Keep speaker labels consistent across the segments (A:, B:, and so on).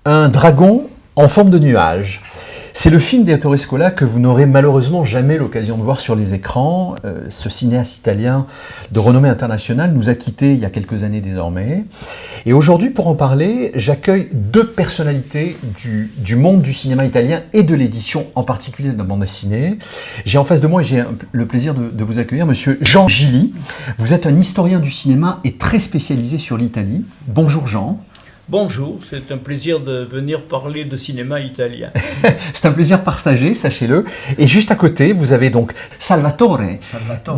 A: Un dragon en forme de nuage. C'est le film d'Ettore Scola que vous n'aurez malheureusement jamais l'occasion de voir sur les écrans. Ce cinéaste italien de renommée internationale nous a quittés il y a quelques années désormais. Et aujourd'hui, pour en parler, j'accueille deux personnalités du monde du cinéma italien et de l'édition, en particulier de la bande dessinée. J'ai en face de moi, et j'ai le plaisir de vous accueillir, monsieur Jean Gilli. Vous êtes un historien du cinéma et très spécialisé sur l'Italie. Bonjour Jean.
B: Bonjour, c'est un plaisir de venir parler de cinéma italien.
A: C'est un plaisir partagé, sachez-le. Et juste à côté, vous avez donc Salvatore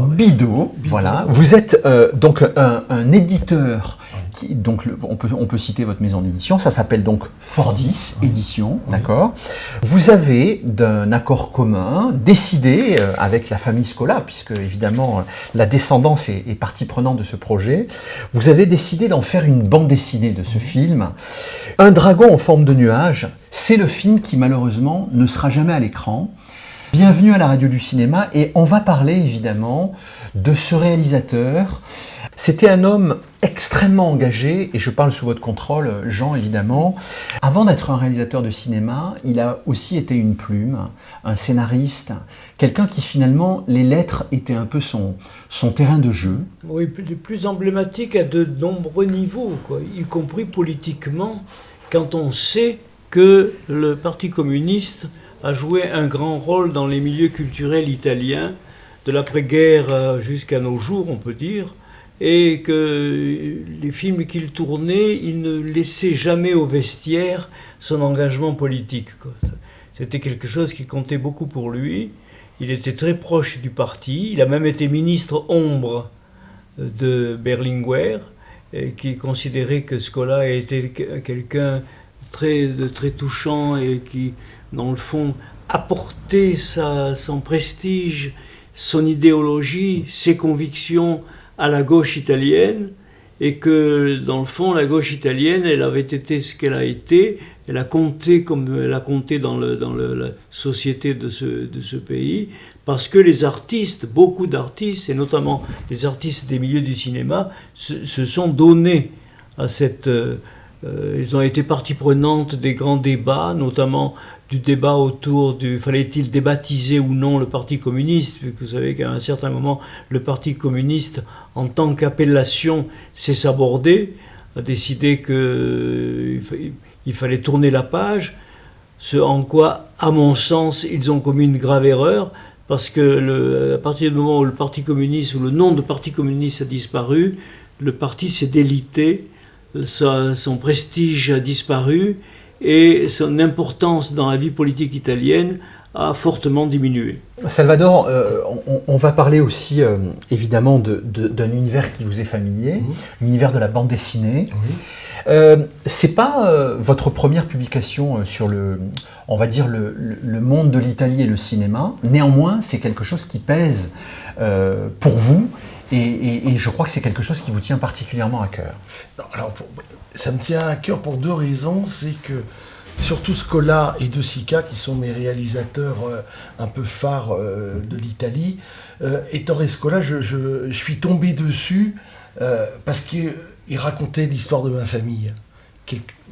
A: Bido. Voilà. Vous êtes donc un éditeur. Donc on peut citer votre maison d'édition, ça s'appelle donc Fordis Édition, d'accord. Vous avez, d'un accord commun, décidé, avec la famille Scola, puisque évidemment la descendance est partie prenante de ce projet, vous avez décidé d'en faire une bande dessinée de ce film. Un dragon en forme de nuage, c'est le film qui malheureusement ne sera jamais à l'écran. Bienvenue à la radio du cinéma, et on va parler évidemment de ce réalisateur. C'était un homme extrêmement engagé, et je parle sous votre contrôle, Jean, évidemment. Avant d'être un réalisateur de cinéma, il a aussi été une plume, un scénariste, quelqu'un qui finalement, les lettres étaient un peu son terrain de jeu.
B: Oui, plus emblématique à de nombreux niveaux, quoi, y compris politiquement, quand on sait que le Parti communiste a joué un grand rôle dans les milieux culturels italiens, de l'après-guerre jusqu'à nos jours, on peut dire, et que les films qu'il tournait, il ne laissait jamais au vestiaire son engagement politique, quoi. C'était quelque chose qui comptait beaucoup pour lui. Il était très proche du parti. Il a même été ministre ombre de Berlinguer, qui considérait que Scola était quelqu'un de très touchant et qui, dans le fond, apportait son prestige, son idéologie, ses convictions à la gauche italienne, et que dans le fond la gauche italienne, elle avait été ce qu'elle a été, elle a compté comme elle a compté dans la société de ce pays, parce que les artistes, beaucoup d'artistes, et notamment les artistes des milieux du cinéma, se sont donnés à cette... ils ont été partie prenante des grands débats, notamment du débat autour du fallait-il débaptiser ou non le Parti communiste, puisque vous savez qu'à un certain moment, le Parti communiste, en tant qu'appellation, s'est sabordé, a décidé qu'il fallait tourner la page, ce en quoi, à mon sens, ils ont commis une grave erreur, parce que à partir du moment où le Parti communiste, ou le nom de Parti communiste a disparu, le parti s'est délité, son prestige a disparu, et son importance dans la vie politique italienne a fortement diminué.
A: Salvador, on va parler aussi évidemment d'un univers qui vous est familier, l'univers de la bande dessinée. C'est pas votre première publication sur on va dire le monde de l'Italie et le cinéma. Néanmoins, c'est quelque chose qui pèse pour vous. Et je crois que c'est quelque chose qui vous tient particulièrement à cœur.
C: Non, alors, ça me tient à cœur pour deux raisons. C'est que, surtout Scola et De Sica, qui sont mes réalisateurs un peu phares de l'Italie, Ettore Scola, je suis tombé dessus parce qu'il racontait l'histoire de ma famille.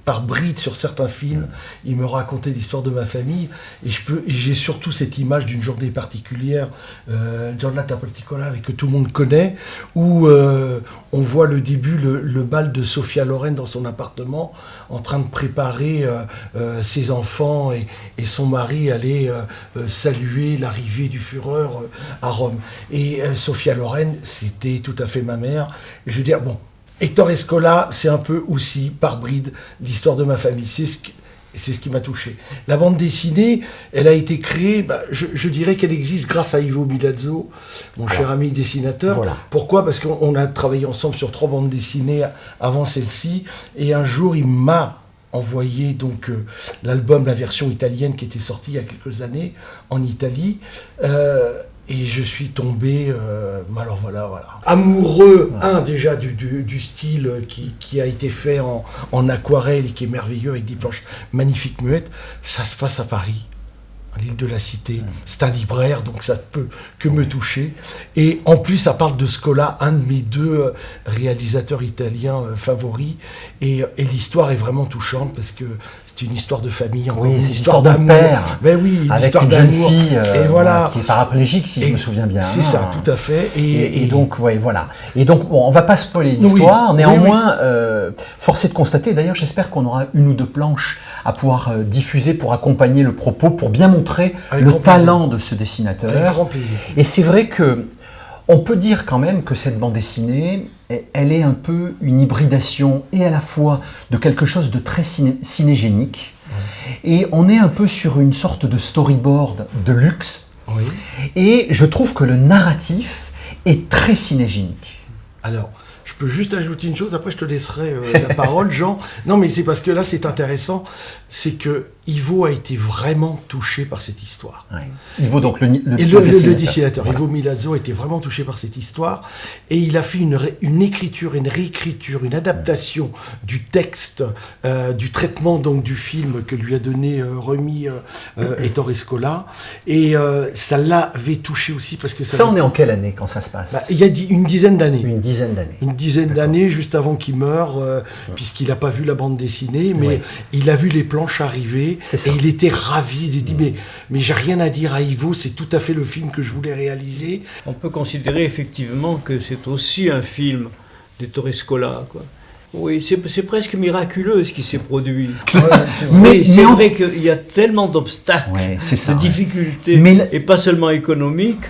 C: Par bride sur certains films, il me racontait l'histoire de ma famille, et j'ai surtout cette image d'une journée particulière, Giornata particolare, que tout le monde connaît, où on voit le début, le bal de Sofia Loren dans son appartement, en train de préparer ses enfants et son mari aller saluer l'arrivée du Führer à Rome. Et Sofia Loren, c'était tout à fait ma mère. Je veux dire, bon, Ettore Scola, c'est un peu aussi, par bride, l'histoire de ma famille. C'est ce qui m'a touché. La bande dessinée, elle a été créée, je dirais qu'elle existe grâce à Ivo Milazzo, mon cher ami dessinateur. Voilà. Pourquoi ? Parce qu'on a travaillé ensemble sur 3 bandes dessinées avant celle-ci, et un jour, il m'a envoyé donc l'album, la version italienne qui était sortie il y a quelques années en Italie. Et je suis tombé, alors voilà, amoureux, déjà du style qui a été fait en aquarelle et qui est merveilleux avec des planches magnifiques muettes. Ça se passe à Paris. L'île de la Cité. C'est un libraire, donc ça ne peut que me toucher. Et en plus, ça parle de Scola, un de mes deux réalisateurs italiens favoris. Et l'histoire est vraiment touchante parce que c'est une histoire de famille,
A: oui,
C: une
A: histoire de père,
C: ben oui, une
A: avec
C: histoire
A: une jeune
C: d'amour.
A: fille
C: et voilà.
A: qui est paraplégique, si je me souviens bien.
C: C'est ça, tout à fait.
A: Et donc, ouais, voilà. Et donc, bon, on va pas spoiler l'histoire.
C: Oui,
A: néanmoins, force est de constater, d'ailleurs, j'espère qu'on aura une ou deux planches à pouvoir diffuser pour accompagner le propos, pour bien montrer le talent de ce dessinateur.
C: Avec grand plaisir. Et
A: c'est vrai que on peut dire quand même que cette bande dessinée, elle est un peu une hybridation et à la fois de quelque chose de très cinégénique, et on est un peu sur une sorte de storyboard de luxe, et je trouve que le narratif est très cinégénique.
C: Alors, je peux juste ajouter une chose, après je te laisserai la parole, Jean. Non, mais c'est parce que là, c'est intéressant, c'est que Ivo a été vraiment touché par cette histoire.
A: Ouais. Ivo, donc le
C: dessinateur. Voilà. Ivo Milazzo a été vraiment touché par cette histoire, et il a fait une écriture, une réécriture, une adaptation du texte, du traitement donc du film que lui a donné Rémi Ettore Scola, et ça l'avait touché aussi parce que
A: ça on est en quelle année quand ça se passe?
C: Il y a une dizaine d'années.
A: Une dizaine d'années.
C: Une dizaine d'années, juste avant qu'il meure, puisqu'il n'a pas vu la bande dessinée, mais il a vu les planches arriver. Et il était ravi, il a dit mais j'ai rien à dire à Ivo, c'est tout à fait le film que je voulais réaliser.
B: On peut considérer effectivement que c'est aussi un film d'Ettore Scola, quoi. Oui, c'est presque miraculeux ce qui s'est produit. Mais c'est vrai qu'il y a tellement d'obstacles, de difficultés, et pas seulement économiques,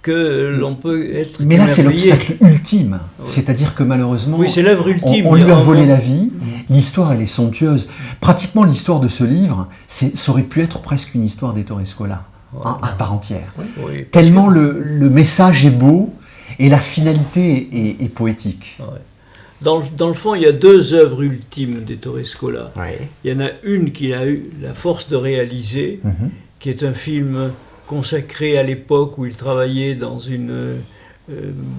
B: que l'on peut être...
A: Mais là, c'est l'obstacle ultime. C'est-à-dire que malheureusement,
B: c'est l'œuvre ultime.
A: On lui a volé la vie. L'histoire, elle est somptueuse. Pratiquement, l'histoire de ce livre, ça aurait pu être presque une histoire d'Ettore Scola, à part entière. Tellement le message est beau et la finalité est poétique.
B: Dans le fond, il y a deux œuvres ultimes d'Ettore Scola. Il y en a une qu'il a eu la force de réaliser, qui est un film consacré à l'époque où il travaillait dans une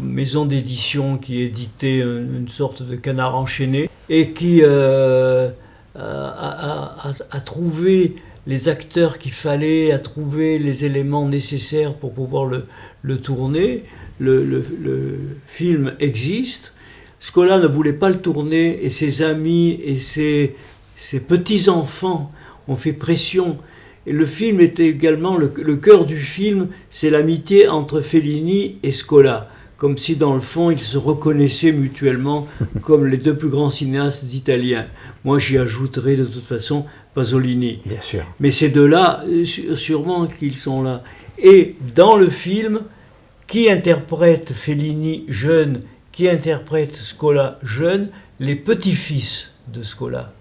B: maison d'édition qui éditait une sorte de Canard enchaîné, et qui a trouvé les acteurs qu'il fallait, a trouvé les éléments nécessaires pour pouvoir le tourner. Le film existe. Scola ne voulait pas le tourner, et ses amis et ses petits-enfants ont fait pression. Et le film était également, le cœur du film, c'est l'amitié entre Fellini et Scola, comme si dans le fond ils se reconnaissaient mutuellement comme les deux plus grands cinéastes italiens. Moi j'y ajouterai de toute façon Pasolini.
A: Bien sûr.
B: Mais ces deux-là, sûrement qu'ils sont là. Et dans le film, qui interprète Fellini jeune, qui interprète Scola jeune? Les petits-fils de Scola.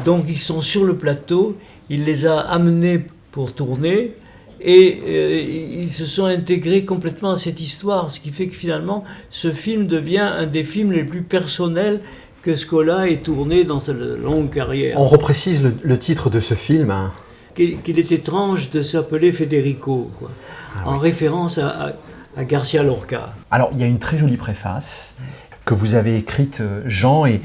B: Donc ils sont sur le plateau. Il les a amenés pour tourner, et ils se sont intégrés complètement à cette histoire, ce qui fait que finalement ce film devient un des films les plus personnels que Scola ait tourné dans sa longue carrière.
A: On reprécise le titre de ce film.
B: Qu'il est étrange de s'appeler Federico, quoi, en référence à Garcia Lorca.
A: Alors il y a une très jolie préface que vous avez écrite, Jean, et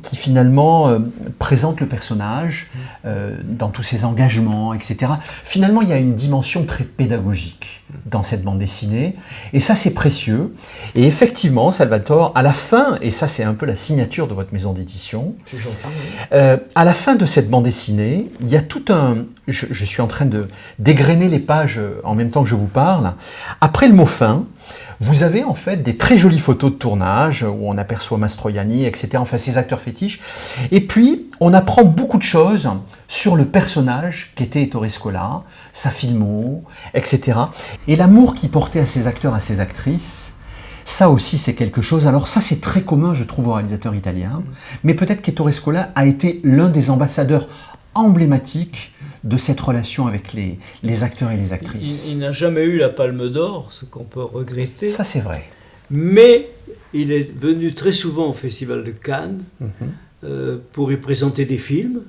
A: qui finalement présente le personnage dans tous ses engagements, etc. Finalement, il y a une dimension très pédagogique dans cette bande dessinée, et ça c'est précieux. Et effectivement, Salvatore, à la fin, et ça c'est un peu la signature de votre maison d'édition,
C: c'est gentil,
A: à la fin de cette bande dessinée, il y a tout un... Je suis en train de dégrainer les pages en même temps que je vous parle. Après le mot fin, vous avez en fait des très jolies photos de tournage où on aperçoit Mastroianni, etc., enfin ces acteurs fétiches. Et puis, on apprend beaucoup de choses sur le personnage qu'était Ettore Scola, sa filmo, etc. Et l'amour qu'il portait à ses acteurs, à ses actrices, ça aussi c'est quelque chose. Alors ça c'est très commun, je trouve, aux réalisateurs italiens, mais peut-être qu'Ettore Scola a été l'un des ambassadeurs emblématiques de cette relation avec les acteurs et les actrices.
B: Il n'a jamais eu la Palme d'Or, ce qu'on peut regretter.
A: Ça, c'est vrai.
B: Mais il est venu très souvent au Festival de Cannes pour y présenter des films,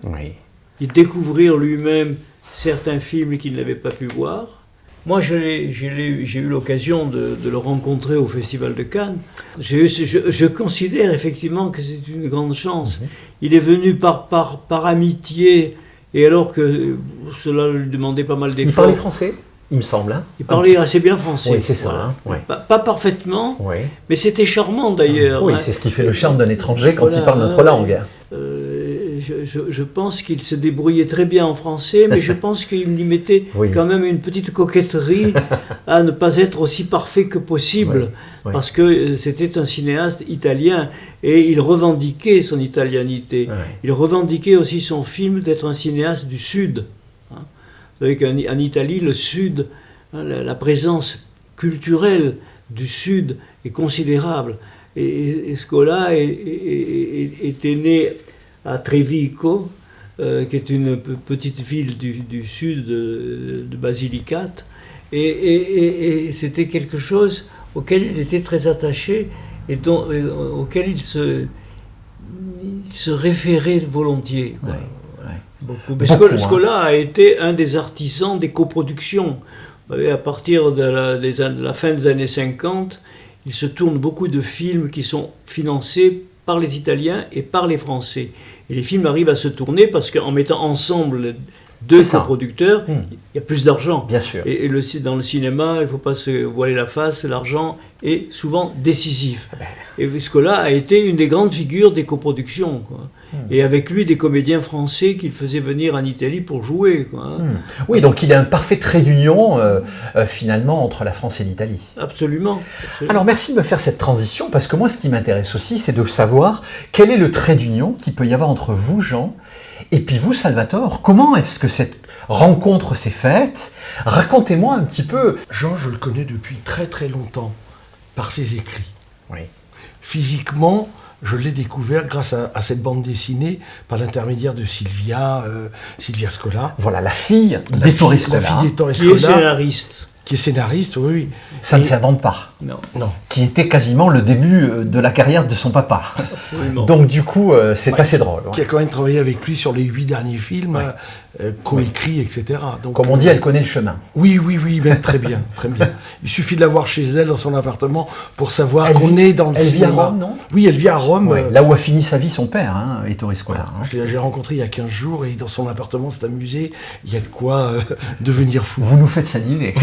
B: y découvrir lui-même certains films qu'il n'avait pas pu voir. Moi, j'ai eu l'occasion de le rencontrer au Festival de Cannes. Je considère effectivement que c'est une grande chance. Il est venu par amitié. Et alors que cela lui demandait pas mal d'efforts.
A: Il parlait français, il me semble. Hein,
B: il parlait assez bien français.
A: Oui, c'est ça.
B: Voilà.
A: Hein, ouais.
B: Pas parfaitement,
A: oui.
B: mais c'était charmant d'ailleurs.
A: Oui, c'est ce qui fait le charme d'un étranger quand il parle notre langue.
B: Je pense qu'il se débrouillait très bien en français, mais je pense qu'il lui mettait quand même une petite coquetterie à ne pas être aussi parfait que possible, parce que c'était un cinéaste italien et il revendiquait son italianité. Il revendiquait aussi son film d'être un cinéaste du Sud. Vous savez qu'en Italie, le Sud, la présence culturelle du Sud est considérable. Et Scola était né à Trevico, qui est une petite ville du sud de Basilicate, et c'était quelque chose auquel il était très attaché et auquel il se référait volontiers. Quoi. Beaucoup. Mais Scola a été un des artisans des coproductions. À partir de la fin des années 50, il se tourne beaucoup de films qui sont financés par les Italiens et par les Français. Et les films arrivent à se tourner parce qu'en mettant ensemble deux coproducteurs, il y a plus d'argent.
A: Bien sûr.
B: Et dans le cinéma, il ne faut pas se voiler la face, l'argent est souvent décisif. Et Scola a été une des grandes figures des coproductions, quoi. Et avec lui, des comédiens français qu'il faisait venir en Italie pour jouer, quoi.
A: Oui, donc il y a un parfait trait d'union, finalement, entre la France et l'Italie.
B: Absolument.
A: Alors, merci de me faire cette transition, parce que moi, ce qui m'intéresse aussi, c'est de savoir quel est le trait d'union qu'il peut y avoir entre vous, Jean, et puis vous, Salvatore. Comment est-ce que cette rencontre s'est faite? Racontez-moi un petit peu.
C: Jean, je le connais depuis très très longtemps, par ses écrits.
A: Oui.
C: Physiquement, je l'ai découvert grâce à cette bande dessinée, par l'intermédiaire de Silvia Scola.
A: Voilà, la fille d'Ettore Scola.
C: La fille d'Ettore
B: Scola.
C: Qui est
B: scénariste.
C: Qui est scénariste, oui.
A: Ça ne s'invente pas.
B: Non.
A: Qui était quasiment le début de la carrière de son papa.
B: Absolument.
A: Donc du coup, c'est assez drôle.
C: Qui a quand même travaillé avec lui sur les 8 derniers films, coécrits, etc. Donc,
A: comme on dit, elle connaît le chemin.
C: Oui, même très bien, très bien. Il suffit de la voir chez elle, dans son appartement, pour savoir qu'on est dans le cinéma.
A: Elle vit à Rome, non?
C: Oui, elle vit à Rome.
A: Là où a fini sa vie son père, Ettore Scola.
C: J'ai rencontré il y a 15 jours, et dans son appartement, c'est un musée, il y a de quoi devenir fou.
A: Vous nous faites saliver.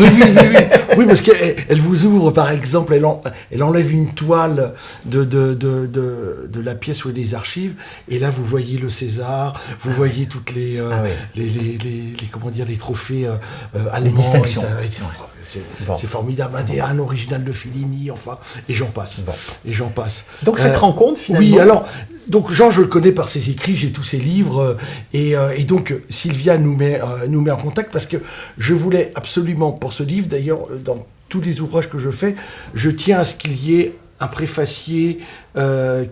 C: Oui, parce qu'elle vous ouvre, par exemple, elle enlève une toile de la pièce où il y a des archives, et là, vous voyez le César, vous voyez toutes les trophées allemands.
A: Les distinctions.
C: C'est formidable. Un original de Fellini, enfin, et j'en passe. Et j'en passe.
A: Donc cette rencontre, finalement...
C: Oui, alors, donc Jean, je le connais par ses écrits, j'ai tous ses livres, et donc Sylvia nous met en contact, parce que je voulais absolument, pour ce livre, d'ailleurs, dans tous les ouvrages que je fais, je tiens à ce qu'il y ait un préfacier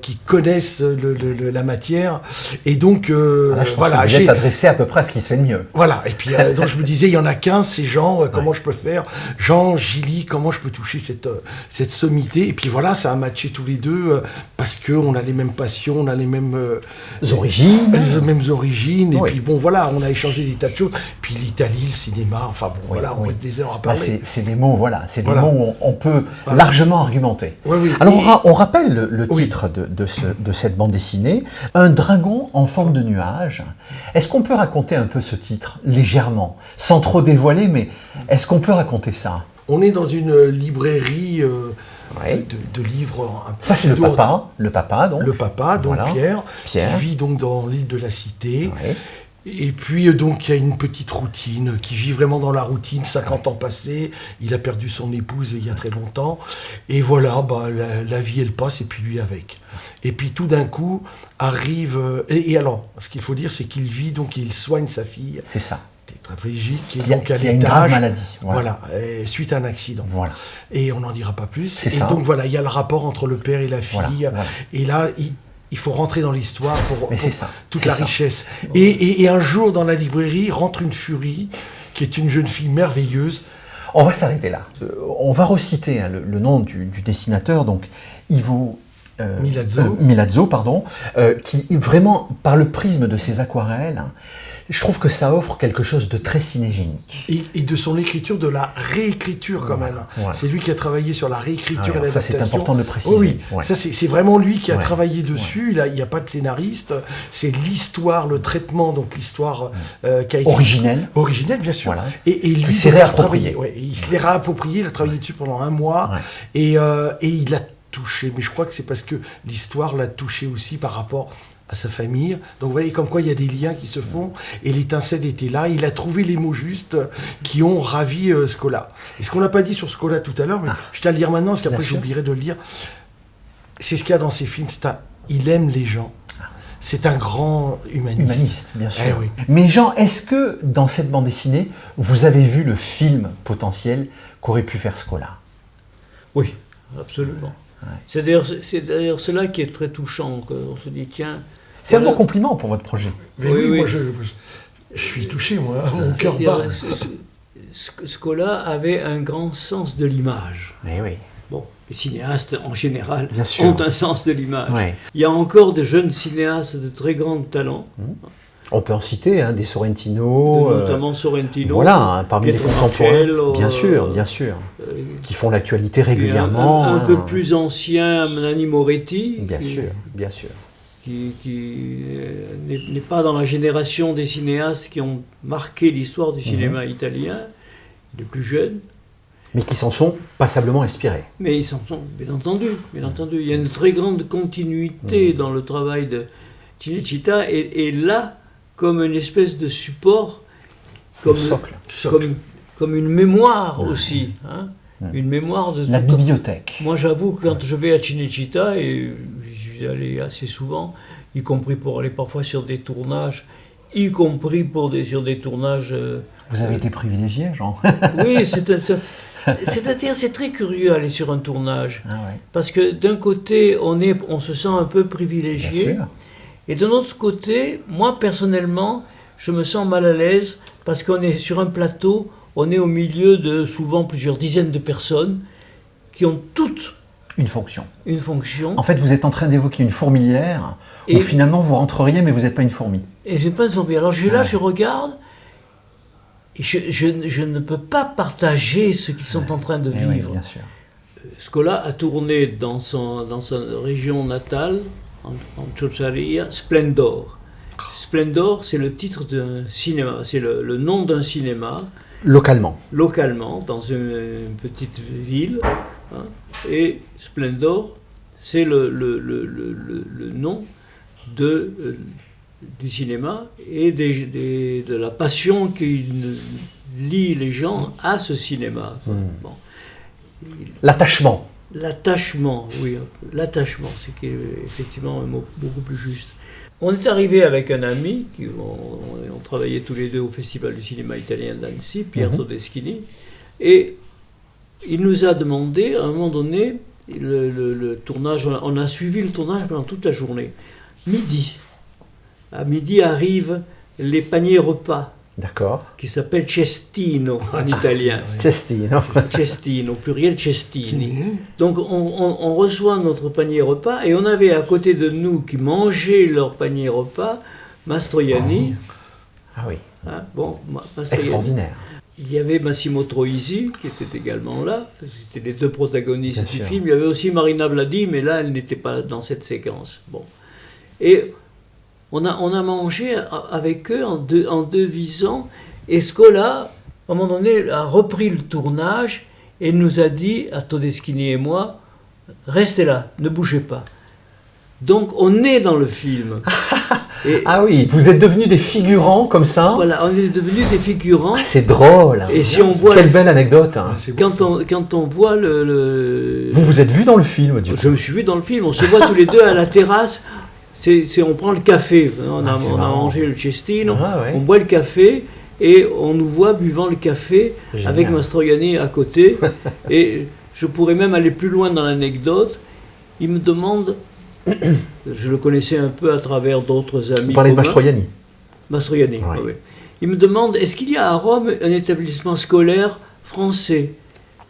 C: qui connaissent la matière, et donc
A: voilà, que vous êtes adressé à peu près à ce qui se fait de mieux.
C: Voilà, et puis donc je me disais, il y en a 15, c'est Jean, comment je peux faire, Jean, Gilly, comment je peux toucher cette sommité, et puis voilà, ça a matché tous les deux, parce qu'on a les mêmes passions, on a les mêmes
A: origines,
C: et puis bon voilà, on a échangé des tas de choses, puis l'Italie, le cinéma, enfin bon voilà, on reste des heures à parler.
A: C'est des mots, c'est des mots où on peut largement argumenter.
C: Oui.
A: Alors on rappelle le titre de cette bande dessinée, Un dragon en forme de nuage. Est-ce qu'on peut raconter un peu ce titre, légèrement, sans trop dévoiler, mais est-ce qu'on peut raconter ça?
C: On est dans une librairie de livres...
A: Ça c'est le papa donc.
C: Le papa, donc voilà. Pierre, qui vit donc dans l'île de la Cité. Ouais. Et puis donc il y a une petite routine, qui vit vraiment dans la routine, 50 ans passés, il a perdu son épouse il y a très longtemps, et voilà, la vie elle passe, et puis lui avec. Et puis tout d'un coup arrive, et alors, ce qu'il faut dire, c'est qu'il vit, donc il soigne sa fille.
A: C'est ça.
C: Tétraplégique, qui est donc à l'étage.
A: Une grave maladie.
C: Voilà, suite à un accident.
A: Voilà.
C: Et on n'en dira pas plus.
A: C'est
C: et
A: ça.
C: Donc voilà, il y a le rapport entre le père et la fille, voilà. Et là, il faut rentrer dans l'histoire pour toute la richesse. Et un jour, dans la librairie, rentre une furie, qui est une jeune fille merveilleuse.
A: On va s'arrêter là. On va reciter le nom du dessinateur, donc Ivo Milazzo, pardon, qui vraiment, par le prisme de ses aquarelles, je trouve que ça offre quelque chose de très cinégénique.
C: Et de son écriture, de la réécriture quand même. Voilà. C'est lui qui a travaillé sur la réécriture et l'adaptation.
A: Ça, c'est important de le préciser.
C: Oui, ça c'est vraiment lui qui a travaillé dessus. Il n'y a pas de scénariste. C'est l'histoire, le traitement, donc l'histoire qui a été...
A: Originelle,
C: bien sûr.
A: Voilà.
C: Et lui,
A: il s'est réapproprié.
C: Il se l'est réapproprié, il a travaillé dessus pendant un mois. Et il a touché. Mais je crois que c'est parce que l'histoire l'a touché aussi par rapport à sa famille. Donc vous voyez comme quoi il y a des liens qui se font et l'étincelle était là. Il a trouvé les mots justes qui ont ravi Scola. Et ce qu'on n'a pas dit sur Scola tout à l'heure, mais je tiens à le dire maintenant parce qu'après j'oublierai de le dire, c'est ce qu'il y a dans ses films, il aime les gens. C'est un grand humaniste.
A: Bien sûr. Mais Jean, est-ce que dans cette bande dessinée, vous avez vu le film potentiel qu'aurait pu faire Scola?
B: Oui, absolument. C'est d'ailleurs cela qui est très touchant. On se dit, tiens...
A: C'est un bon compliment pour votre projet.
C: Mais oui. Moi je suis touché, moi. Mon cœur bat.
B: Scola avait un grand sens de l'image.
A: Oui.
B: Bon, les cinéastes, en général,
A: ont
B: un sens de l'image. Il y a encore de jeunes cinéastes de très grand talent.
A: On peut en citer, des Sorrentino.
B: Notamment Sorrentino.
A: Voilà, parmi les contemporains.
B: Marcello,
A: bien sûr. Qui font l'actualité régulièrement.
B: Un peu plus ancien, Nanni Moretti.
A: Bien sûr.
B: Qui n'est pas dans la génération des cinéastes qui ont marqué l'histoire du cinéma italien. Il est plus jeune.
A: Mais qui s'en sont passablement inspirés.
B: Mais ils s'en sont, bien entendu. Il y a une très grande continuité dans le travail de Cinecittà et là, comme une espèce de support, comme une mémoire aussi. Une mémoire de
A: la bibliothèque.
B: Moi, j'avoue que quand je vais à Cinecittà, et j'y suis allé assez souvent, y compris pour aller parfois sur des tournages, sur des tournages...
A: Vous avez été privilégié, Jean.
B: Oui, c'est-à-dire c'est très curieux aller sur un tournage. Parce que d'un côté, on se sent un peu privilégié. Et de l'autre côté, moi, personnellement, je me sens mal à l'aise parce qu'on est sur un plateau, on est au milieu de souvent plusieurs dizaines de personnes qui ont toutes
A: une fonction.
B: En
A: fait, vous êtes en train d'évoquer une fourmilière où finalement vous rentreriez, mais vous n'êtes pas une fourmi.
B: Et je n'ai pas une fourmi. Alors je regarde, et je ne peux pas partager ce qu'ils sont en train de vivre.
A: Oui, bien sûr.
B: Scola a tourné dans sa région natale, en Ciociaria, Splendor. Splendor, c'est le titre d'un cinéma, c'est le nom d'un cinéma. Localement, dans une petite ville. Et Splendor, c'est le nom du cinéma et de la passion qui lie les gens à ce cinéma. Bon.
A: L'attachement,
B: oui, l'attachement, c'est qui est effectivement un mot beaucoup plus juste. On est arrivé avec un ami, on travaillait tous les deux au Festival du cinéma italien d'Annecy, Pierre Todeschini, et il nous a demandé, à un moment donné, le tournage, on a suivi le tournage pendant toute la journée. À midi arrivent les paniers repas.
A: D'accord.
B: Qui s'appelle cestino en italien. Cestino, au pluriel cestini. Donc on reçoit notre panier repas et on avait à côté de nous qui mangeaient leur panier repas Mastroianni.
A: Mastroianni. Extraordinaire.
B: Il y avait Massimo Troisi qui était également là, c'était les deux protagonistes du film. Il y avait aussi Marina Vladi, mais là elle n'était pas dans cette séquence. Et on a mangé avec eux en devisant, et Scola, à un moment donné, a repris le tournage et nous a dit, à Todeschini et moi, restez là, ne bougez pas. Donc on est dans le film.
A: Vous êtes devenus des figurants comme ça.
B: Voilà, on est devenus des figurants.
A: C'est drôle.
B: Et si on voit
A: quelle belle anecdote.
B: Quand on voit le...
A: Vous vous êtes vus dans le film, du coup.
B: Je me suis vu dans le film. On se voit tous les deux à la terrasse. On prend le café. On a mangé le cestino. On boit le café et on nous voit buvant le café. Génial. Avec Mastroianni à côté. Et je pourrais même aller plus loin dans l'anecdote. Il me demande... Je le connaissais un peu à travers d'autres amis.
A: Vous parlez de Mastroianni.
B: Mastroianni, oui. Il me demande, est-ce qu'il y a à Rome un établissement scolaire français?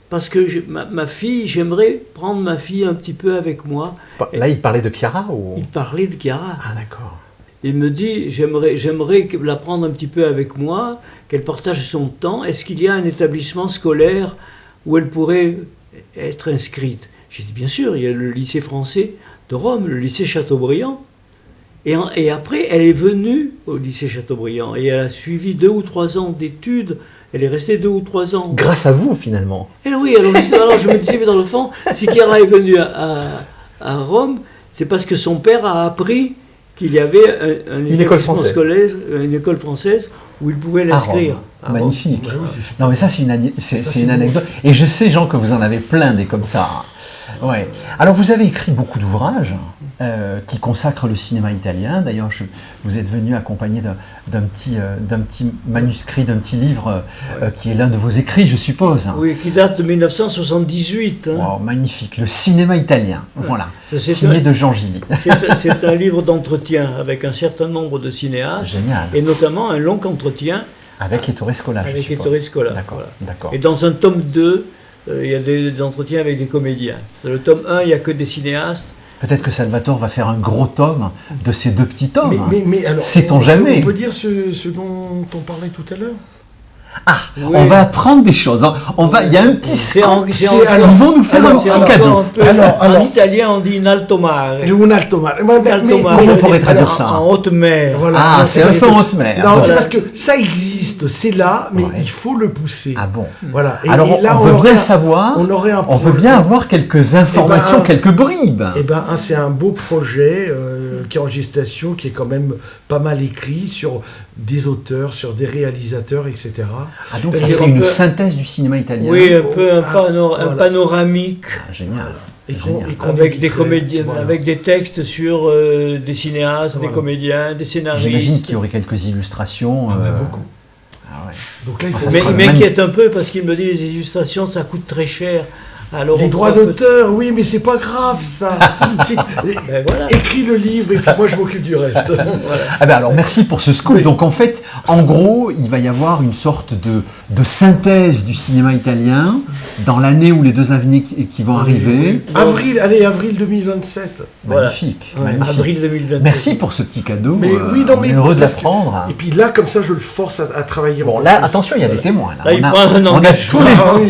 B: parce que ma fille, j'aimerais prendre ma fille un petit peu avec moi.
A: Là, il parlait de Chiara ou...
B: Il parlait de Chiara.
A: Ah, d'accord.
B: Il me dit, j'aimerais la prendre un petit peu avec moi, qu'elle partage son temps. Est-ce qu'il y a un établissement scolaire où elle pourrait être inscrite? J'ai dit, bien sûr, il y a le lycée français de Rome, le lycée Chateaubriand. Et après, elle est venue au lycée Chateaubriand et elle a suivi 2 ou 3 ans d'études. Elle est restée 2 ou 3 ans.
A: Grâce à vous, finalement.
B: Et oui, alors je me disais, mais dans le fond, si Chiara est venue à Rome, c'est parce que son père a appris qu'il y avait une école française où il pouvait l'inscrire.
A: Magnifique. Bah oui, non, mais ça, c'est une anecdote. Et je sais, Jean, que vous en avez plein des comme ça. Ouais. Alors, vous avez écrit beaucoup d'ouvrages qui consacrent le cinéma italien. D'ailleurs, vous êtes venu accompagné d'un petit manuscrit, d'un petit livre qui est l'un de vos écrits, je suppose.
B: Oui, qui date de 1978. Hein.
A: Wow, magnifique. Le cinéma italien. Ouais. Voilà. Signé de Jean Gilly.
B: C'est un livre d'entretien avec un certain nombre de cinéastes.
A: Génial.
B: Et notamment un long entretien.
A: Avec Ettore Scola, je suppose.
B: Avec Ettore Scola.
A: D'accord,
B: voilà.
A: D'accord.
B: Et dans un tome 2, il y a des entretiens avec des comédiens. Dans le tome 1, il n'y a que des cinéastes.
A: Peut-être que Salvatore va faire un gros tome de ces 2 petits tomes.
C: Mais alors,
A: sait-on jamais.
C: On peut dire ce dont on parlait tout à l'heure.
A: Ah,
B: oui.
A: On va apprendre des choses. Il y a un petit scoop. Ils vont nous faire un petit cadeau.
B: En italien, on dit in alto mare.
C: Un alto mare.
A: Comment on pourrait traduire ça?
B: En haute mer.
C: Voilà.
A: C'est un peu en haute mer.
C: Non, c'est parce que ça existe, c'est là, mais il faut le pousser.
A: Ah bon.
C: Voilà.
A: Alors, on veut bien savoir. On veut bien avoir quelques informations, quelques bribes.
C: Eh ben, c'est un beau projet qui est en gestation, qui est quand même pas mal écrit sur des auteurs, sur des réalisateurs, etc.
A: Ah, donc ça serait une synthèse du cinéma italien.
B: Oui, un panoramique.
A: Ah, génial.
B: Avec des comédiens, avec des textes sur des cinéastes, des comédiens, des scénaristes.
A: J'imagine qu'il y aurait quelques illustrations.
C: Beaucoup.
A: Ah ouais.
C: Donc là,
B: il m'inquiète un peu parce qu'il me dit les illustrations, ça coûte très cher. Alors
C: les droits d'auteur, oui, mais c'est pas grave ça. Voilà. Écris le livre et puis moi je m'occupe du reste. Voilà.
A: Ah ben alors merci pour ce scoop. Oui. Donc en fait, en gros, il va y avoir une sorte de synthèse du cinéma italien dans l'année où les 2 années qui vont arriver.
C: Oui. Avril 2027.
A: Magnifique,
B: voilà.
A: magnifique.
B: Avril 2027.
A: Merci pour ce petit cadeau.
C: Mais
A: on est heureux de l'apprendre.
C: Et puis là, comme ça, je le force à travailler.
A: Bon là, attention, il y a des témoins.
B: Là,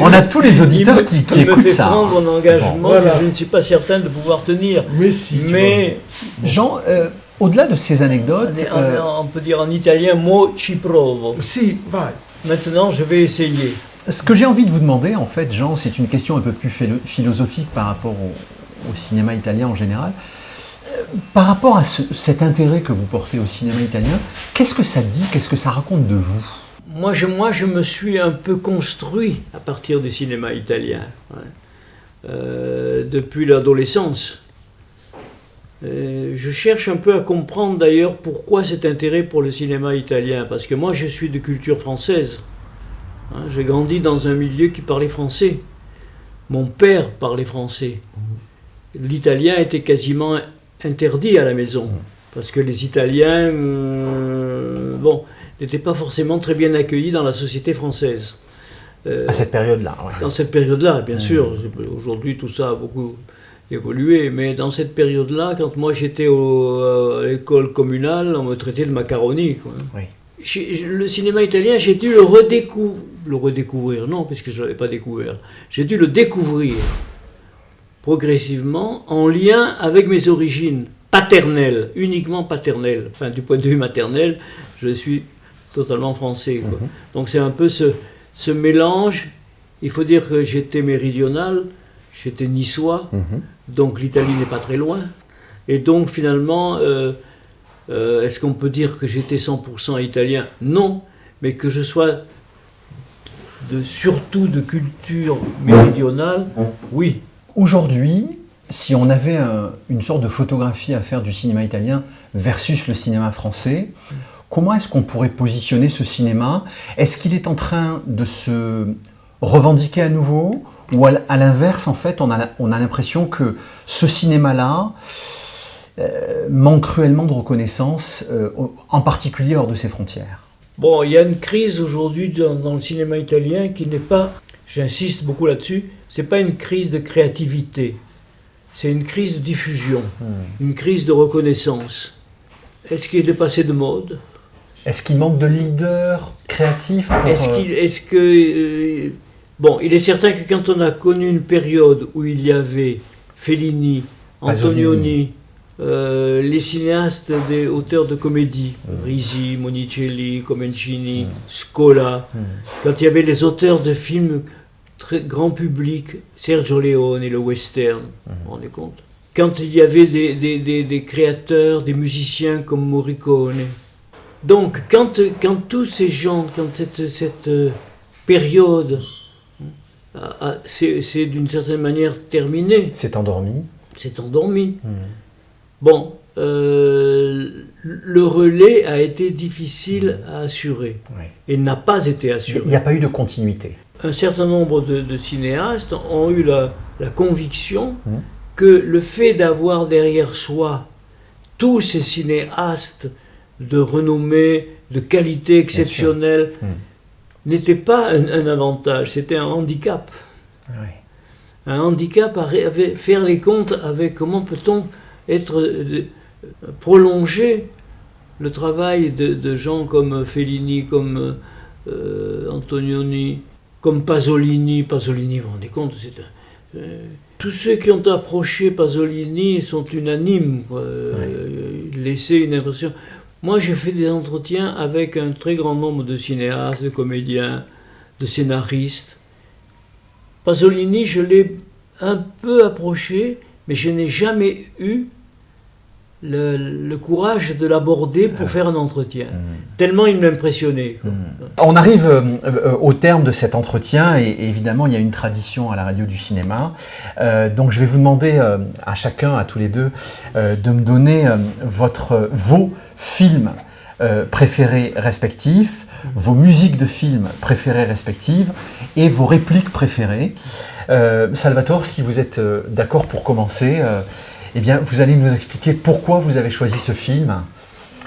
A: on a tous les auditeurs qui écoutent.
B: Fait prendre un engagement que je ne suis pas certain de pouvoir tenir.
C: Mais si.
A: Jean, au-delà de ces anecdotes,
B: on peut dire en italien mo ci provo.
C: Si, vai.
B: Maintenant, je vais essayer.
A: Ce que j'ai envie de vous demander, en fait, Jean, c'est une question un peu plus philosophique par rapport au cinéma italien en général. Par rapport à cet intérêt que vous portez au cinéma italien, qu'est-ce que ça dit, qu'est-ce que ça raconte de vous ?
B: Moi, je me suis un peu construit à partir du cinéma italien, depuis l'adolescence. Je cherche un peu à comprendre d'ailleurs pourquoi cet intérêt pour le cinéma italien, parce que moi je suis de culture française. J'ai grandi dans un milieu qui parlait français. Mon père parlait français. L'italien était quasiment interdit à la maison, parce que les Italiens, n'étaient pas forcément très bien accueillis dans la société française.
A: À cette période-là, oui.
B: Dans cette période-là, bien sûr. Aujourd'hui, tout ça a beaucoup évolué, mais dans cette période-là, quand moi j'étais à l'école communale, on me traitait de macaroni, quoi.
A: Oui.
B: Le cinéma italien, j'ai dû le redécouvrir, non, puisque je ne l'avais pas découvert. J'ai dû le découvrir progressivement en lien avec mes origines paternelles, uniquement paternelles. Enfin, du point de vue maternel, je suis totalement français, quoi. Donc c'est un peu ce mélange. Il faut dire que j'étais méridional, j'étais niçois, donc l'Italie n'est pas très loin. Et donc finalement, est-ce qu'on peut dire que j'étais 100% italien ? Non, mais que je sois surtout de culture méridionale, oui.
A: Aujourd'hui, si on avait une sorte de photographie à faire du cinéma italien versus le cinéma français, comment est-ce qu'on pourrait positionner ce cinéma ? Est-ce qu'il est en train de se revendiquer à nouveau ? Ou à l'inverse, en fait, on a l'impression que ce cinéma-là manque cruellement de reconnaissance, en particulier hors de ses frontières ?
B: Bon, il y a une crise aujourd'hui dans le cinéma italien qui n'est pas j'insiste beaucoup là-dessus, c'est pas une crise de créativité, c'est une crise de diffusion, une crise de reconnaissance. Est-ce qu'il est dépassé de mode ?
A: Est-ce qu'il manque de leader créatif pour...
B: Bon, il est certain que quand on a connu une période où il y avait Fellini, Antonioni, les cinéastes des auteurs de comédie, Risi, Monicelli, Comencini, Scola, quand il y avait les auteurs de films très grand public, Sergio Leone et le western, vous vous rendez compte ? Quand il y avait des créateurs, des musiciens comme Morricone. Donc, quand tous ces gens, quand cette période, c'est d'une certaine manière terminé.
A: C'est endormi.
B: Bon, le relais a été difficile à assurer et n'a pas été assuré.
A: Il n'y a pas eu de continuité.
B: Un certain nombre de cinéastes ont eu la conviction que le fait d'avoir derrière soi tous ces cinéastes de renommée, de qualité exceptionnelle, n'était pas un avantage, c'était un handicap.
A: Oui.
B: Un handicap à faire les comptes avec comment peut-on prolonger le travail de gens comme Fellini, comme Antonioni, comme Pasolini. Pasolini, vous vous rendez compte, tous ceux qui ont approché Pasolini sont unanimes, ils laissaient une impression. Moi, j'ai fait des entretiens avec un très grand nombre de cinéastes, de comédiens, de scénaristes. Pasolini, je l'ai un peu approché, mais je n'ai jamais eu le courage de l'aborder pour faire un entretien. Tellement il m'impressionnait.
A: On arrive au terme de cet entretien et évidemment il y a une tradition à la radio du cinéma. Donc je vais vous demander à chacun, à tous les deux, de me donner vos films préférés respectifs, vos musiques de films préférées respectives et vos répliques préférées. Salvatore, si vous êtes d'accord pour commencer, eh bien, vous allez nous expliquer pourquoi vous avez choisi ce film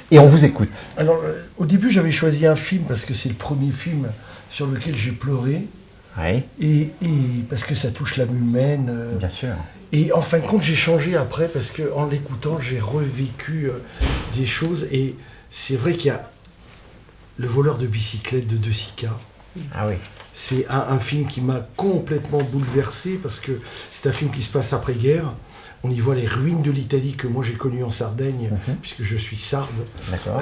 A: et on vous écoute.
C: Alors, au début, j'avais choisi un film parce que c'est le premier film sur lequel j'ai pleuré.
A: Oui.
C: Et parce que ça touche l'âme humaine.
A: Bien sûr.
C: Et en fin de compte, j'ai changé après parce qu'en l'écoutant, j'ai revécu des choses. Et c'est vrai qu'il y a Le voleur de bicyclette de De Sica.
A: Ah oui.
C: C'est un film qui m'a complètement bouleversé parce que c'est un film qui se passe après-guerre. On y voit les ruines de l'Italie que moi j'ai connues en Sardaigne, puisque je suis sarde.
A: D'accord.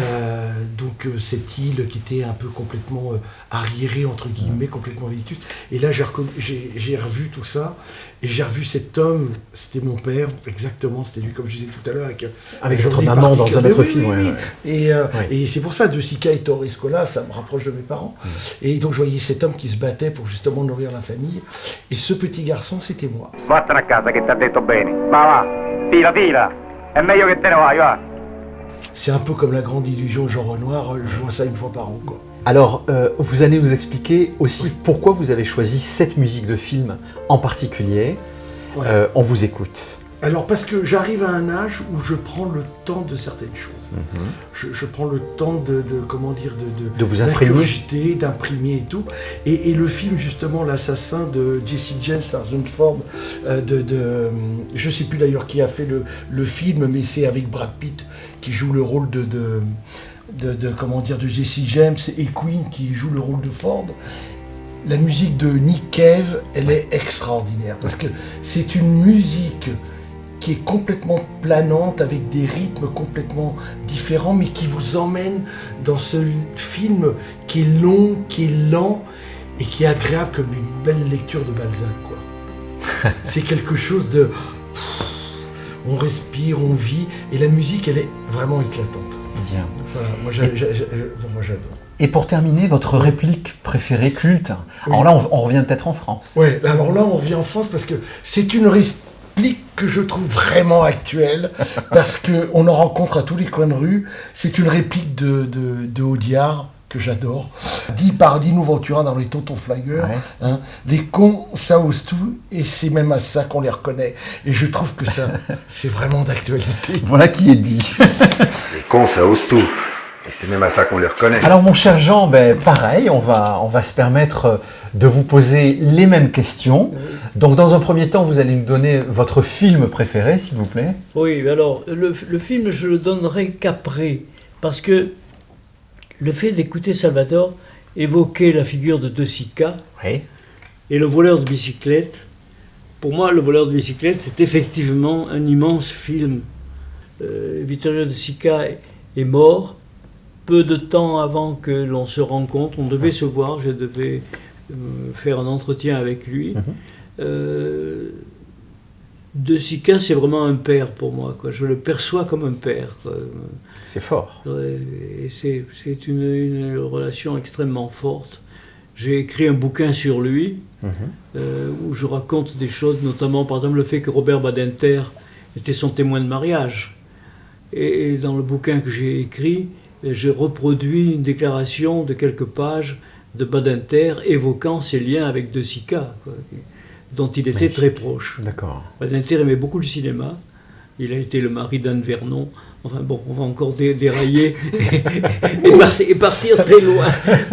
C: Donc cette île qui était un peu complètement arriérée, entre guillemets, complètement vétuste. Et là j'ai revu tout ça, et j'ai revu cet homme, c'était mon père, exactement, c'était lui comme je disais tout à l'heure.
A: Avec votre maman dans un autre film.
C: Oui. Et c'est pour ça, De Sica et Ettore Scola, ça me rapproche de mes parents. Et donc je voyais cet homme qui se battait pour justement nourrir la famille. Et ce petit garçon, c'était moi.
D: Vattene a casa che t'ha detto bene. Va, tira. È meglio che te ne vai, va.
C: C'est un peu comme La Grande Illusion, Jean Renoir, je vois ça une fois par an, quoi.
A: Alors, vous allez nous expliquer aussi pourquoi vous avez choisi cette musique de film en particulier.
C: Ouais.
A: On vous écoute.
C: Alors, parce que j'arrive à un âge où je prends le temps de certaines choses. Je prends le temps de
A: vous imprimer,
C: d'ingurgiter, d'imprimer et tout. Et le film, justement, L'Assassin de Jesse James, Harrison Ford, je ne sais plus d'ailleurs qui a fait le film, mais c'est avec Brad Pitt qui joue le rôle de Jesse James et Queen qui joue le rôle de Ford. La musique de Nick Cave, elle est extraordinaire parce que c'est une musique qui est complètement planante, avec des rythmes complètement différents, mais qui vous emmène dans ce film qui est long, qui est lent, et qui est agréable comme une belle lecture de Balzac, quoi. C'est quelque chose de... On respire, on vit, et la musique, elle est vraiment éclatante.
A: Bien.
C: Voilà, moi j'adore.
A: Et pour terminer, votre réplique préférée culte. Oui. Alors là, on revient peut-être en France.
C: Oui, alors là, on revient en France parce que c'est une réplique que je trouve vraiment actuelle, parce qu'on en rencontre à tous les coins de rue. C'est une réplique de Audiard, que j'adore, dit par Dino Ventura dans Les Tontons Flingueurs. Ouais. Hein, les cons, ça ose tout, et c'est même à ça qu'on les reconnaît. Et je trouve que ça, c'est vraiment d'actualité.
A: Voilà qui est dit.
D: Les cons, ça ose tout.
E: Et c'est même à ça qu'on les reconnaît.
A: Alors mon cher Jean, pareil, on va se permettre de vous poser les mêmes questions. Donc dans un premier temps, vous allez nous donner votre film préféré, s'il vous plaît.
B: Oui, alors le film, je le donnerai qu'après, parce que le fait d'écouter Salvatore évoquer la figure de De Sica
A: Oui.
B: et le voleur de bicyclette, pour moi, le voleur de bicyclette, c'est effectivement un immense film. Vittorio De Sica est mort peu de temps avant que l'on se rencontre. On devait se voir, je devais faire un entretien avec lui. De Sica, c'est vraiment un père pour moi, quoi. Je le perçois comme un père, quoi.
A: C'est fort.
B: Et c'est une relation extrêmement forte. J'ai écrit un bouquin sur lui, où je raconte des choses, notamment par exemple le fait que Robert Badinter était son témoin de mariage. Et dans le bouquin que j'ai écrit, j'ai reproduit une déclaration de quelques pages de Badinter évoquant ses liens avec De Sica, quoi, dont il était très proche.
A: D'accord.
B: Badinter aimait beaucoup le cinéma. Il a été le mari d'Anne Vernon. Enfin bon, on va encore dérailler et partir très loin.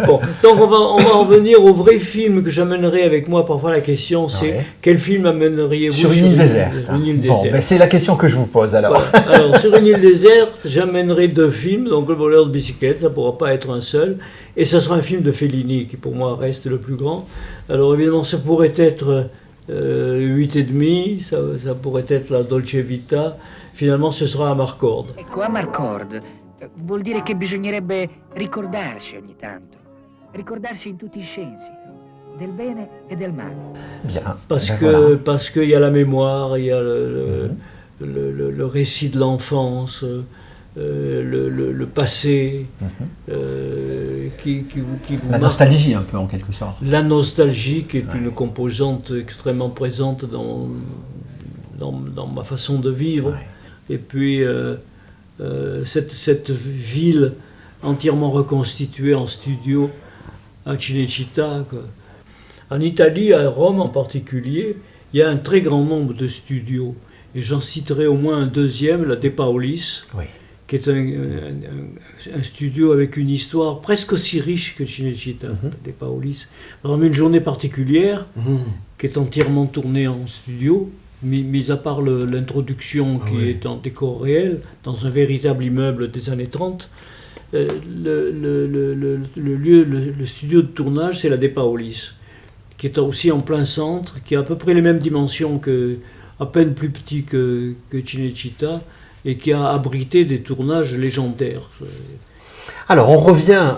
B: Bon, donc on va en venir au vrai film que j'amènerai avec moi. Parfois la question c'est quel film amèneriez-vous
A: sur une île déserte. Bon, c'est la question que je vous pose alors.
B: Voilà. Alors sur une île déserte, j'amènerai 2 films. Donc Le voleur de bicyclette, ça ne pourra pas être un seul. Et ce sera un film de Fellini qui pour moi reste le plus grand. Alors évidemment ça pourrait être 8,5, ça pourrait être la Dolce Vita. Finalement, ce sera Amarcord.
F: Ecco, Amarcord vuol dire che bisognerebbe ricordarsi ogni tanto. Ricordarsi in tutti i sensi, del bene e del male.
A: Bien.
B: Parce qu'il y a la mémoire, il y a le récit de l'enfance, le passé, qui vous
A: la nostalgie un peu en quelque sorte.
B: La nostalgie qui est une composante extrêmement présente dans ma façon de vivre. Et puis cette ville entièrement reconstituée en studio à Cinecittà, quoi. En Italie, à Rome en particulier, il y a un très grand nombre de studios. Et j'en citerai au moins un deuxième, la De Paulis, qui est un studio avec une histoire presque aussi riche que Cinecittà, De Paulis. Par exemple, une journée particulière, qui est entièrement tournée en studio, mis à part l'introduction qui est en décor réel, dans un véritable immeuble des années 30, le studio de tournage, c'est la De Paulis, qui est aussi en plein centre, qui a à peu près les mêmes dimensions, à peine plus petit que Cinecittà, et qui a abrité des tournages légendaires.
A: Alors, on revient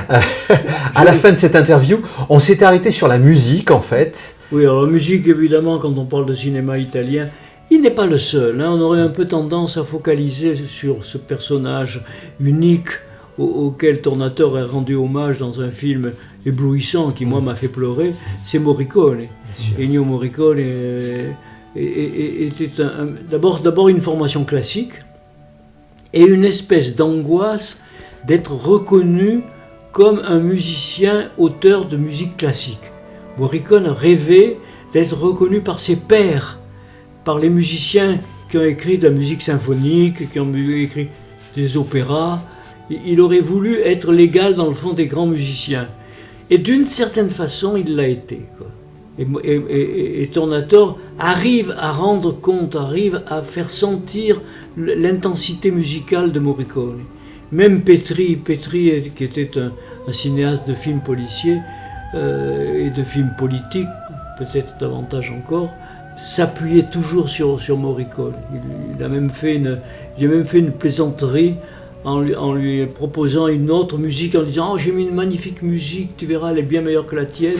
A: à la fin de cette interview. On s'est arrêté sur la musique, en fait.
B: Oui, alors la musique, évidemment, quand on parle de cinéma italien, il n'est pas le seul. On aurait un peu tendance à focaliser sur ce personnage unique auquel Tornatore a rendu hommage dans un film éblouissant qui, moi, m'a fait pleurer. C'est Morricone. Ennio Morricone était d'abord une formation classique et une espèce d'angoisse d'être reconnu comme un musicien auteur de musique classique. Morricone rêvait d'être reconnu par ses pairs, par les musiciens qui ont écrit de la musique symphonique, qui ont écrit des opéras. Il aurait voulu être l'égal dans le fond des grands musiciens. Et d'une certaine façon, il l'a été, quoi. Et Tornatore arrive à rendre compte, arrive à faire sentir l'intensité musicale de Morricone. Même Petri, qui était un cinéaste de films policiers et de films politiques, peut-être davantage encore, s'appuyait toujours sur Morricone. Il a même fait une plaisanterie en lui proposant une autre musique, en lui disant « Oh, j'ai mis une magnifique musique, tu verras, elle est bien meilleure que la tienne. »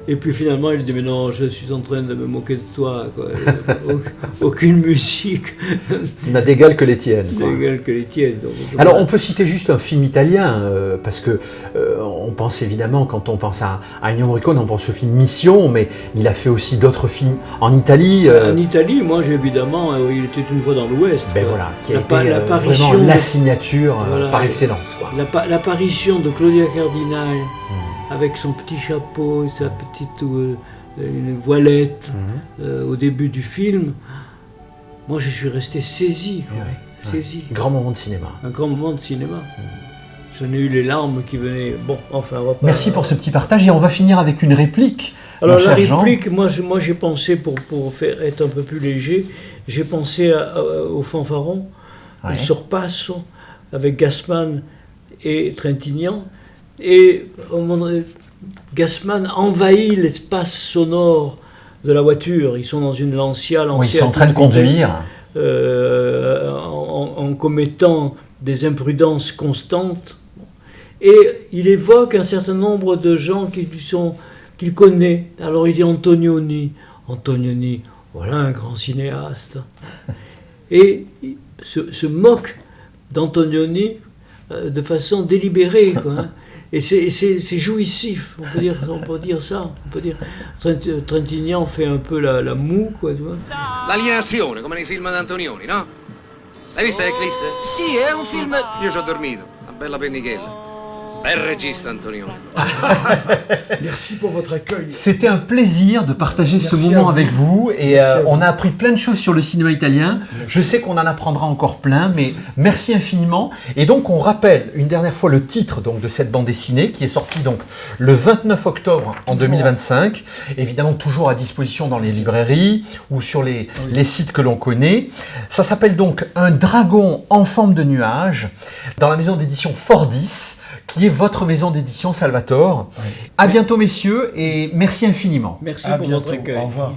B: Et puis finalement, il dit « Mais non, je suis en train de me moquer de toi. Quoi. Aucune musique
A: n'a d'égal que les tiennes.
B: D'égal que les tiennes. »
A: Alors, on peut citer juste un film italien, parce que on pense évidemment, quand on pense à Ennio Morricone, on pense au film Mission, mais il a fait aussi d'autres films en Italie.
B: En Italie, moi, j'ai évidemment, il était une fois dans l'Ouest.
A: Ben voilà, qui a été vraiment la signature par excellence.
B: L'apparition de Claudia Cardinale avec son petit chapeau et sa petite une voilette au début du film, moi je suis resté saisi. Saisi.
A: Grand moment de cinéma.
B: Un grand moment de cinéma. j'en ai eu les larmes qui venaient. Bon, enfin, on va pas...
A: Merci pour ce petit partage et on va finir avec une réplique.
B: Alors
A: mon
B: la
A: cher Jean.
B: réplique, moi j'ai pensé, pour être un peu plus léger, j'ai pensé au fanfaron,
A: Ouais.
B: il surpasse avec Gassman et Trintignant, et au moment donné, Gassman envahit l'espace sonore de la voiture. Ils sont dans une Lancia
A: Oui, ils sont en train de conduire.
B: en commettant des imprudences constantes, et il évoque un certain nombre de gens qu'il connaît. Alors il dit Antonioni, voilà un grand cinéaste. Et il se moque d'Antonioni de façon délibérée, quoi, hein. Et c'est jouissif, on peut dire ça. On peut dire Trintignant fait un peu la moue, quoi, tu vois.
E: L'alienazione, come nei film d'Antonioni, no? L'hai vista Eclisse?
F: Sì, è un film...
E: Io ci ho dormito, una bella pennichella. Bel regista Antonioni.
C: Merci pour votre accueil.
A: C'était un plaisir de partager ce
C: Merci
A: moment
C: à vous.
A: avec vous et
C: Merci à
A: on
C: vous.
A: a appris plein de choses sur le cinéma italien.
C: Merci.
A: Je sais qu'on en apprendra encore plein, mais merci infiniment. Et donc on rappelle une dernière fois le titre donc de cette bande dessinée qui est sortie donc le 29 octobre en 2025. Évidemment toujours à disposition dans les librairies ou sur les sites que l'on connaît. Ça s'appelle donc Un dragon en forme de nuage dans la maison d'édition Fordis, qui est votre maison d'édition Salvatore. À bientôt messieurs et merci infiniment.
B: Merci
C: À
B: pour
C: bientôt.
B: votre accueil.
C: Au revoir.